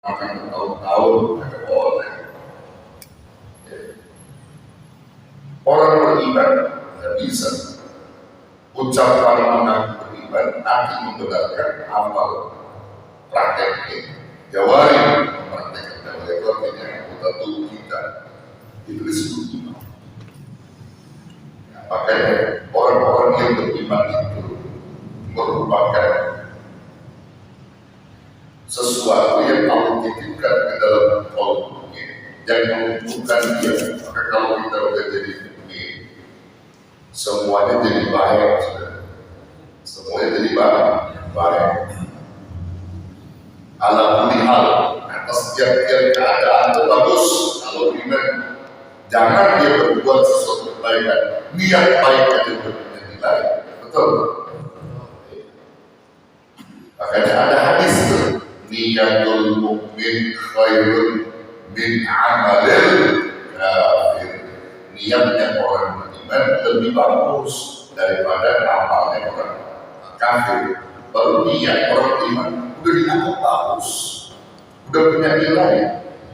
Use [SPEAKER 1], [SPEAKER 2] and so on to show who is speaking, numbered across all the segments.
[SPEAKER 1] akan bertahun-tahun tidak boleh. Orang beriman tidak bisa ucapan mengaku beriman nanti membenarkan amal prakteknya. Jawari mempraktekkan jawari itu artinya anggota tubuh kita itu disebut iman. Makanya orang-orang yang beriman itu merupakan sesuatu yang Allah titipkan ke dalam kolomnya yang menguntungkan dia. Maka kalau kita udah jadi mukmin, semuanya jadi baik, semuanya jadi baik. Ala kulli hal, atas tiap-tiap keadaan itu bagus kalau beriman. Jangan dia berbuat sesuatu kebaikan, niat baiknya dia punya nilai, betul? Makanya ada hadis itu, niyatul mukmin khairun min amalil kafir. Niatnya orang beriman lebih bagus daripada amalnya orang kafir. Baru niat orang beriman udah dianggap bagus, udah punya nilai.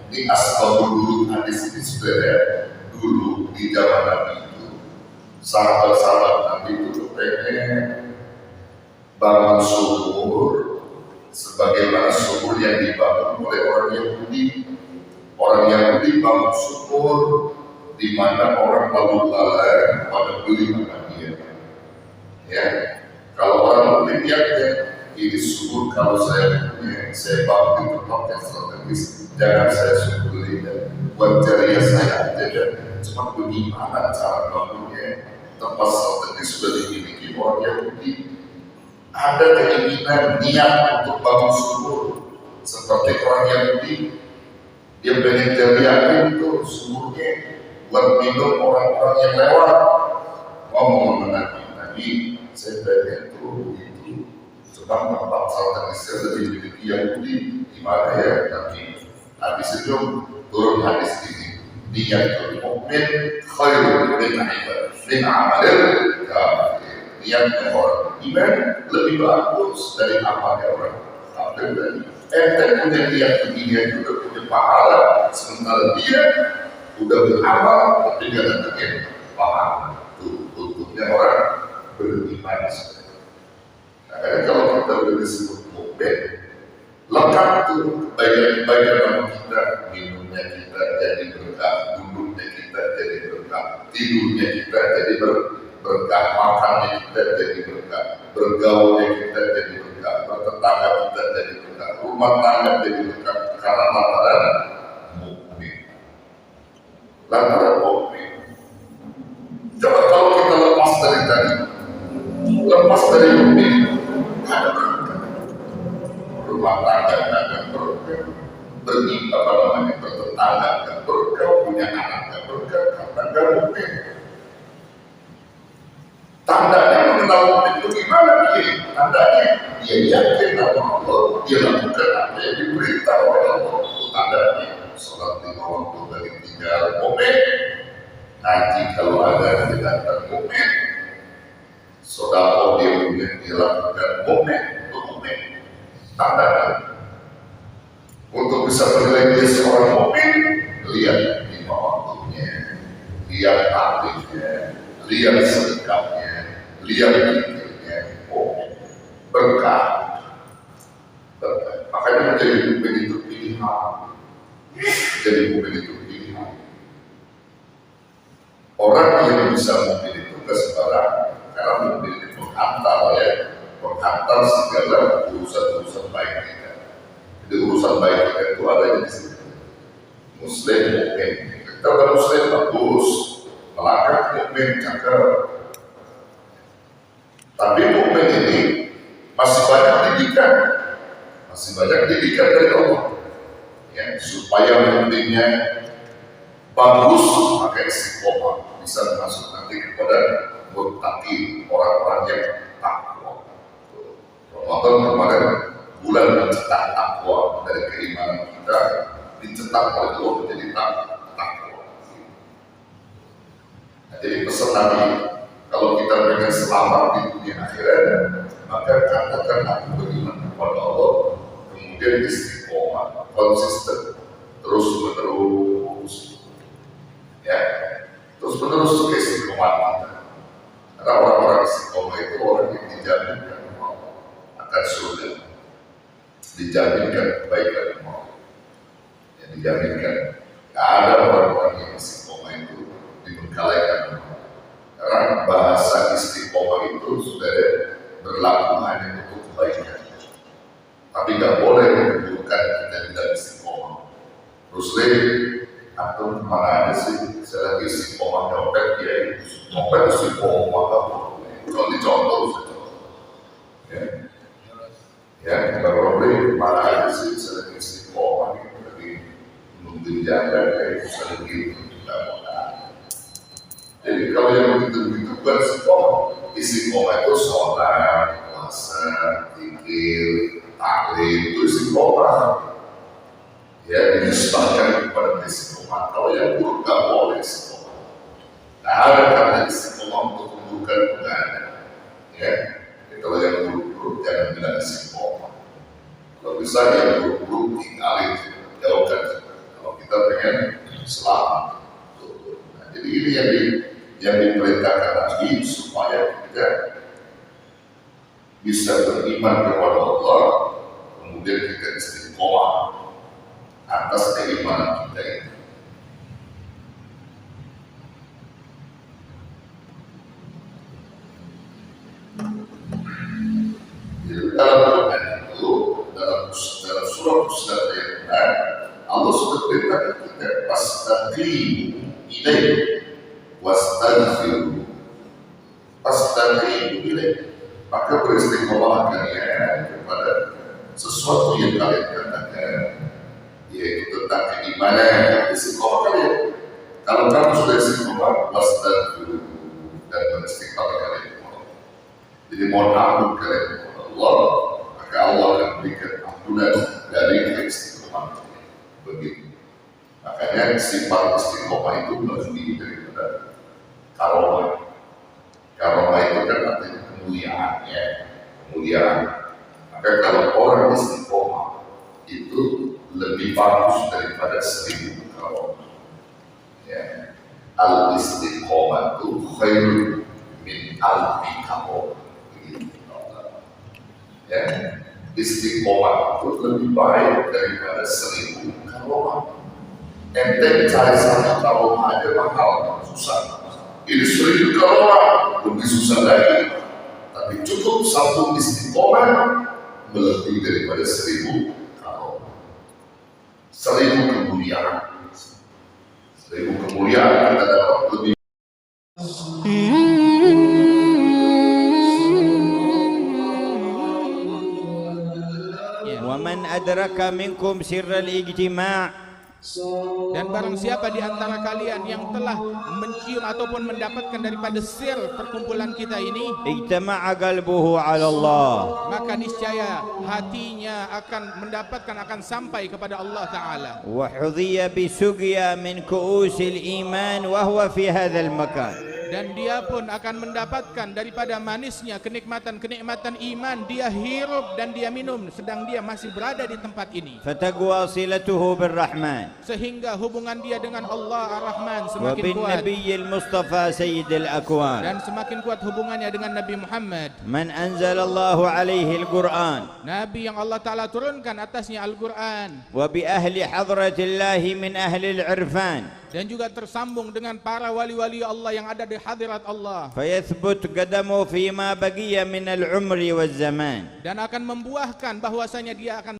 [SPEAKER 1] Ini asbabul wurud hadis ini sebenarnya dulu di zaman Nabi itu sahabat-sahabat Nabi itu pengen bangun sumur sebagaimana sumur yang dibangun oleh orang Yahudi. Orang Yahudi bangun sumur di mana orang lalu lalang pada beli dia. Ya, kalau orang Muslim lihatnya ini sumur kalau saya punya, saya bangun di tempat yang strategis, jangan saya beli dan buat jariah saya aja dan cuma bagaimana cara bangunnya tempat strategis sudah dimiliki orang Yahudi. Ada keinginan niat untuk bangun sumur seperti orang Yahudi, dia pengen jariah itu sumurnya buat minum orang-orang yang lewat. Ngomong dengan Nabi, saya pengen itu cuma tempat strategisnya lebih dimiliki Yahudi. Gimana ya Nabi? Habis itu turun hadis ini, niyatul mukmin khairun min amalil kafir. Niatnya orang iman lebih bagus dari amalnya orang kafir. Ente punya niat begini juga punya pahala, sementara dia udah beramal tapi gak datangin pahala. Itu untungnya orang beriman. Nah, kalau kita udah disebut mukmin, lengkap tuh kebaikan-kebaikan kita, minumnya kita jadi berkah, duduknya kita jadi berkah, tidurnya kita jadi berkah, makannya kita jadi berkah, bergaulnya kita jadi berkah, bertetangga kita jadi berkah, rumah tangga jadi berkah karena lantaran mukmin. Lantaran mukmin. Coba kalau kita lepas dari tadi, lepas dari mukmin, ada berkah. Rumah tangga dan berkah, bertetangga dan berkah, punya anak dan berkah karena gak mukmin. Tandanya mengenal mukmin itu gimana dia? Tandanya dia yakin sama Allah, dia lakukan apa yang diperintah oleh Allah. Itu tandanya sholat 5 waktu dari 3 mukmin. Nanti kalau ada tindakan mukmin, sedekah dia dilakukan mukmin, itu mukmin. Tandanya untuk bisa menilai dia seorang mukmin, lihat 5 waktunya, lihat aktifnya, lihat sedekahnya, lihat zikirnya, berkah. Makanya menjadi mukmin itu pilihan. Jadi mukmin itu pilihan. Orang yang bisa mukmin itu ke sembarang, karena mukmin itu menghantar ya, menghantar segala urusan-urusan baik kita. Jadi urusan baik kita itu adanya di sini. Muslim mukmin, kita Muslim bagus, melangkah mukmin cakep. Tapi mukmin ini masih banyak didikan dari Allah. Ya, supaya mukminnya bagus, maka istiqomah bisa masuk nanti kepada muttaqin, orang-orang yang takwa. Ramadan kemarin bulan mencetak takwa dari keimanan kita, dicetak oleh Allah menjadi takwa. Nah, jadi pesan Nabi, kalau kita pengen selamat di dunia akhirat, maka katakan aku beriman kepada Allah, kemudian kemudian istiqomah, konsisten, terus menerus, ya, terus menerus istiqomah kita. Karena orang-orang istiqomah itu orang yang dijaminkan akan surga, dijaminkan kebaikan Allah, yang dijaminkan. Tidak ada orang-orang yang istiqomah itu dibengkalaikan. Karena bahasa istiqomah itu sudah berlaku hanya untuk kebaikan. Tapi nggak boleh menunjukkan kita tidak istiqomah. Terus atau kemana aja sih? Saya lagi istiqomah nyopet ya, nyopet istiqomah apa? Contoh ya, ya kalau boleh kemana aja sih? Saya lagi istiqomah gitu, lagi nungguin jalan kayak misalnya gitu, tidak mau. Jadi kalau yang begitu-begitu bukan istiqomah. Istiqomah itu sholat, puasa, zikir, taklim, itu istiqomah. Ya, dinisbahkan kepada istiqomah. Kalau yang buruk nggak boleh istiqomah. Nah, ada kata istiqomah untuk memburukan penggana. Ya, jadi kalau yang buruk-buruk jangan bilang istiqomah. Kalau bisa yang buruk-buruk tinggalin, jauhkan. Kalau kita pengen selamat. Nah, jadi ini yang diperintahkan Nabi supaya kita bisa beriman kepada Allah, kemudian kita istiqomah atas keimanan kita ini. Jadi dalam Quran itu, dalam surah Fussilat ayat 6, Allah sudah perintahkan kita fastaqimu ilaihi wastaghfiruh, fastaqimu ilaihi, maka beristiqomah kalian kepada sesuatu yang kalian katakan, yaitu tentang keimanan. Istiqomah kalian, kalau kamu sudah istiqomah, wastaghfiruh, dan beristighfar kalian. Jadi mohon ampun kalian kepada Allah, maka Allah akan berikan ampunan dari keistiqomahan. Begitu. Makanya sifat istiqomah itu lebih daripada karomah. Karomah itu kan artinya kemuliaan, ya, kemuliaan. Maka kalau orang istiqomah itu lebih bagus daripada 1000 karomah. Ya. Al istiqomah itu khairun min alfi karomah. Ya, istiqomah itu lebih baik daripada 1000 karomah. Ente cari satu karomah aja mahal, susah. Ini 1000 karomah lebih susah lagi. Tapi cukup satu istiqomah lebih daripada 1000 karomah. 1000 kemuliaan. 1000 kemuliaan kita dapat lebih.
[SPEAKER 2] ومن أدرك منكم سر الاجتماع,
[SPEAKER 3] dan barang siapa di antara kalian yang telah mencium ataupun mendapatkan daripada sir perkumpulan kita ini,
[SPEAKER 2] اجتمع قلبه على الله,
[SPEAKER 3] maka niscaya hatinya akan sampai kepada Allah Ta'ala,
[SPEAKER 2] وحظي بسقيا من كؤوس الإيمان وهو في هذا المكان.
[SPEAKER 3] dan dia pun akan mendapatkan daripada manisnya kenikmatan-kenikmatan iman. Dia hirup dan dia minum sedang dia masih berada di tempat ini,
[SPEAKER 2] فتقوى صلته بالرحمن
[SPEAKER 3] sehingga hubungan dia dengan Allah Ar-Rahman semakin kuat,
[SPEAKER 2] وبالنبي المصطفى سيد الأكوان.
[SPEAKER 3] dan semakin kuat hubungannya dengan Nabi Muhammad,
[SPEAKER 2] من أنزل الله عليه القرآن,
[SPEAKER 3] Nabi yang Allah Ta'ala turunkan atasnya Al-Quran,
[SPEAKER 2] وبأهل حضرة الله من أهل العرفان,
[SPEAKER 3] dan juga tersambung dengan para wali-wali Allah yang ada di hadirat Allah,
[SPEAKER 2] فيثبت قدمه فيما بقي من العمر والزمان.
[SPEAKER 3] dan akan membuahkan bahwasanya dia akan